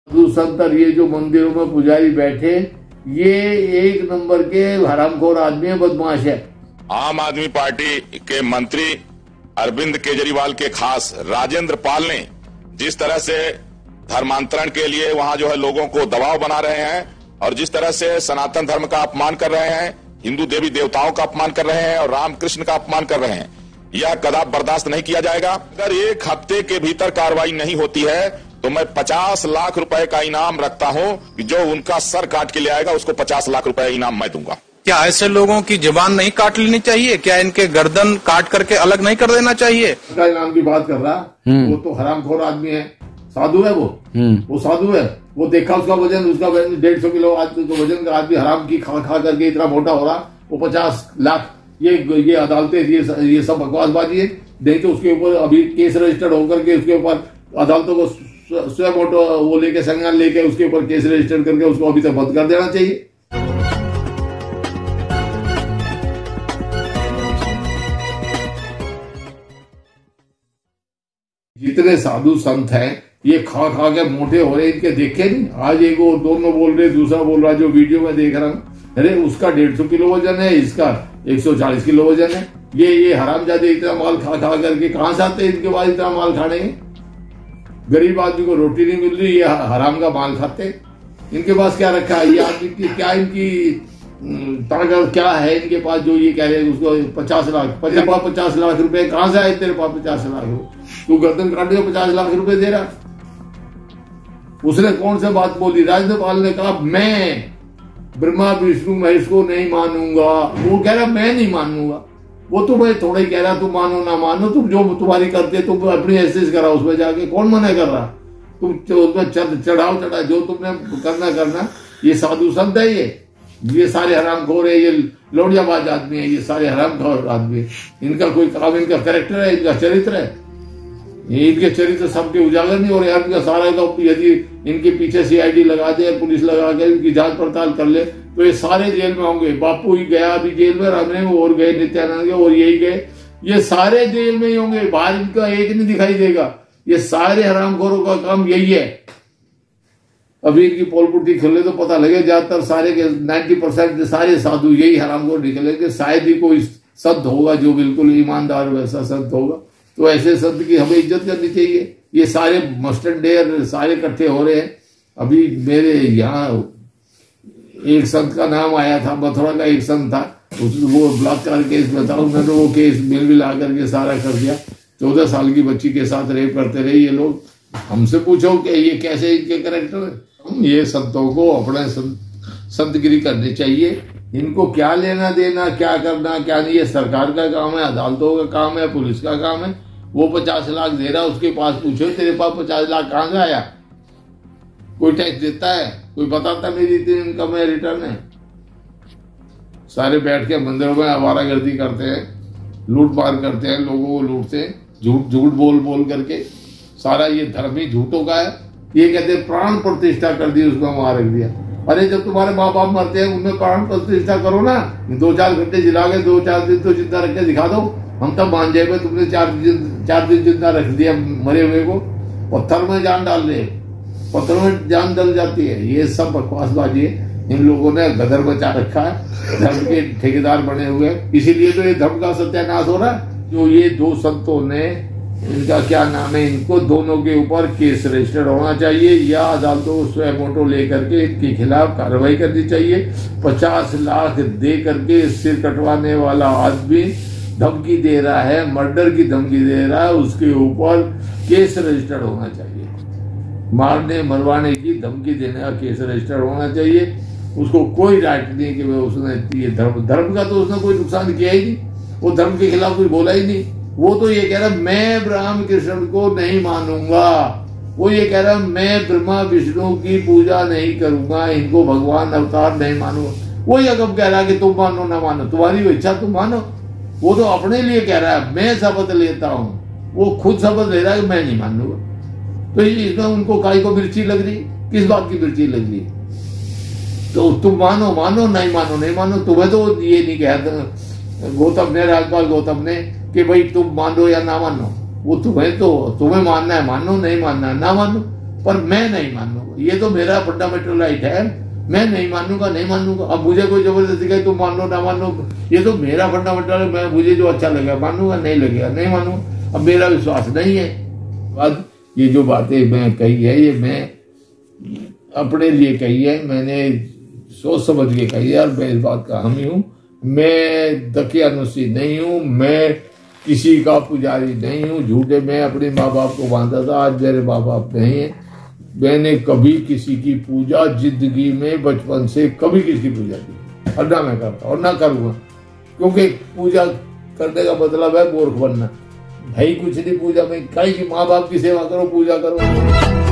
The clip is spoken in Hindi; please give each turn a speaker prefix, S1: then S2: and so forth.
S1: साधु संत और ये जो मंदिरों में पुजारी बैठे, ये एक नंबर के हरामखोर आदमी है, बदमाश है।
S2: आम आदमी पार्टी के मंत्री अरविंद केजरीवाल के खास राजेंद्र पाल ने जिस तरह से धर्मांतरण के लिए वहां जो है लोगों को दबाव बना रहे हैं और जिस तरह से सनातन धर्म का अपमान कर रहे हैं, हिंदू देवी देवताओं का अपमान कर रहे हैं और रामकृष्ण का अपमान कर रहे हैं, यह कदापि बर्दाश्त नहीं किया जाएगा। अगर एक हफ्ते के भीतर कार्रवाई नहीं होती है तो मैं 50 लाख रुपए का इनाम रखता हूं कि जो उनका सर काट के ले आएगा उसको 50 लाख रुपए इनाम मैं दूंगा।
S3: क्या ऐसे लोगों की जुबान नहीं काट लेनी चाहिए? क्या इनके गर्दन काट करके अलग नहीं कर देना चाहिए?
S1: इनाम की बात कर रहा, वो तो हरामखोर आदमी है, साधु है वो साधु है। वो देखा उसका वजन 150 किलो वजन का आदमी हराम की खा खा करके इतना मोटा हो रहा, वो 50 लाख। ये अदालतें ये सब बकवासबाजी है। नहीं तो उसके ऊपर अभी केस रजिस्टर्ड होकर के उसके ऊपर अदालतों को स्वयं वो लेके संज्ञान लेके उसके ऊपर केस रजिस्टर करके उसको अभी तक बंद कर देना चाहिए। जितने साधु संत हैं ये खा खा के मोटे हो रहे, इनके देखे नहीं। आज एक वो दोनों बोल रहे, दूसरा बोल रहा, जो वीडियो में देख रहा हूँ, अरे उसका 150 किलो वजन है, इसका 140 किलो वजन है। ये हरामजादे इतना माल खा खा करके कहां से आते हैं इनके पास इतना माल खाने? गरीब आदमी को रोटी नहीं मिल रही, ये हराम का माल खाते। इनके पास क्या रखा है? ये आदमी की क्या, इनकी ताकत क्या है इनके पास जो ये कह रहे हैं उसको 50 लाख रुपए कहां से आए तेरे पास? 50 लाख रुपए तू गर्दन काटने को 50 लाख रुपए दे रहा? उसने कौन सी बात बोली? राजेंद्र पाल ने कहा मैं ब्रह्मा विष्णु महेश को नहीं मानूंगा। वो कह रहा मैं नहीं मानूंगा। वो तुम्हें थोड़ा ही कह रहा तुम मानो ना मानो, तुम जो तुम्हारी करते तुम अपनी एहसास करा उसमें जाके, कौन मना कर रहा? तुम उसमें चढ़ा जो तुमने करना। ये साधु संत है, ये सारे हरामखोर है, ये लौड़ियाबाज आदमी है, ये सारे हरामखोर आदमी। इनका कोई काम, इनका कैरेक्टर है, इनका चरित्र है। इनके चरित्र सबके उजागर नहीं हो रहे। इनका सारा यदि इनके पीछे CID लगा दे, पुलिस लगा के इनकी जांच पड़ताल कर ले तो ये सारे जेल में होंगे। बापू ही गया अभी जेल में, रमने और गए, नित्यानंद गए और यही गए, ये सारे जेल में ही होंगे। बाहर इनका एक नहीं दिखाई देगा। ये सारे हरामखोरों का काम यही है। अभी इनकी पोलपुटी खोले तो पता लगे, ज्यादातर सारे के 90% सारे साधु यही हरामखोर निकलेंगे। शायद ही कोई संत होगा जो बिल्कुल ईमानदार वैसा संत होगा। तो ऐसे संत की हमें इज्जत करनी चाहिए। ये सारे मस्टर्ड डेयर सारे इकट्ठे हो रहे हैं। अभी मेरे यहाँ एक संत का नाम आया था, मथुरा का एक संत था, वो बलात्कार केस में था। उन्होंने वो केस मिला करके सारा कर दिया। 14 साल की बच्ची के साथ रेप करते रहे ये लोग। हमसे पूछो कि ये कैसे इनके कैरेक्टर है? ये संतों को अपने संतगिरी करनी चाहिए। इनको क्या लेना देना, क्या करना क्या नहीं, ये सरकार का काम है, अदालतों का काम है, पुलिस का काम है। वो 50 लाख दे रहा, उसके पास पूछो तेरे पास 50 लाख कहां से आया? कोई टैक्स देता है? कोई बताता मेरी इतनी इनकम है, रिटर्न है? सारे बैठ के मंदिरों में आवारागर्दी करते हैं, लूट मार करते हैं, लोगों को लूटते हैं, झूठ बोल करके। सारा ये धर्म ही झूठों का है। ये कहते हैं प्राण प्रतिष्ठा कर दी, उसमें वहां रख दिया। अरे जब तुम्हारे माँ बाप मरते हैं उनमें प्राण प्रतिष्ठा करो ना। 2-4 घंटे जिला के 2-4 दिन तो जिंदा रख के दिखा दो, हम तब मान जाए। तुमने 4 दिन जिंदा रख दिया मरे हुए को, पत्थर में जान डाल रहे, पत्थर में जान डल जाती है। ये सब बकवासबाजी है। इन लोगों ने गदर बचा रखा है, धर्म के ठेकेदार बने हुए हैं। इसीलिए तो ये धर्म का सत्यानाश हो रहा है। जो ये 2 संतों ने, इनका क्या नाम है, इनको दोनों के ऊपर केस रजिस्टर्ड होना चाहिए या अदालतों को स्वयं मोटो लेकर के इनके खिलाफ कार्रवाई करनी चाहिए। 50 लाख दे करके सिर कटवाने वाला आदमी धमकी दे रहा है, मर्डर की धमकी दे रहा है, उसके ऊपर केस रजिस्टर्ड होना चाहिए। मारने मरवाने की धमकी देने का केस रजिस्टर्ड होना चाहिए। उसको कोई राइट नहीं कि उसने ये धर्म का तो उसने कोई नुकसान किया ही नहीं। वो धर्म के खिलाफ कुछ बोला ही नहीं। वो तो ये कह रहा मैं रामकृष्ण को नहीं मानूंगा। वो ये कह रहा मैं ब्रह्मा विष्णु की पूजा नहीं करूंगा, इनको भगवान अवतार नहीं मानूंगा। वो ये कब कह रहा कि तुम मानो ना मानो, तुम्हारी इच्छा तुम मानो। वो तो अपने लिए कह रहा है मैं शपथ लेता हूं। वो खुद शपथ ले रहा है कि मैं नहीं मानूंगा। तो इसमें उनको काई को मिर्ची लग रही? किस बात की मिर्ची लग रही? तो तुम मानो नहीं मानो। तुम्हें तो ये नहीं कहा गौतम ने, राजपाल गौतम ने, कि भाई तुम मानो या ना मानो। वो तुम्हें मानना है मानो, नहीं मानना है ना मानो, पर मैं नहीं मानूंगा। ये तो मेरा फंडामेंटल राइट है, मैं नहीं मानूंगा नहीं मानूंगा। अब मुझे कोई जबरदस्ती कहे तुम मान लो ना मान लो, ये तो मेरा फंडामेंटल है, मैं मुझे जो अच्छा लगेगा मानूंगा, नहीं लगेगा नहीं मानूंगा। अब मेरा विश्वास नहीं है। बाद ये जो बातें मैं कही है ये मैं अपने लिए कही है, मैंने सोच समझ के कही है और मैं इस बात का हामी हूँ। मैं दकियानुसी नहीं हूँ, मैं किसी का पुजारी नहीं हूँ। झूठे मैं अपने माँ बाप को मानता था, आज मेरे माँ बाप नहीं है। मैंने कभी किसी की पूजा जिंदगी में बचपन से कभी किसी की पूजा की और ना मैं करता और ना करूँगा, क्योंकि पूजा करने का मतलब है मूर्ख बनना। भाई कुछ नहीं पूजा में, कहीं की माँ बाप की सेवा करो, पूजा करो।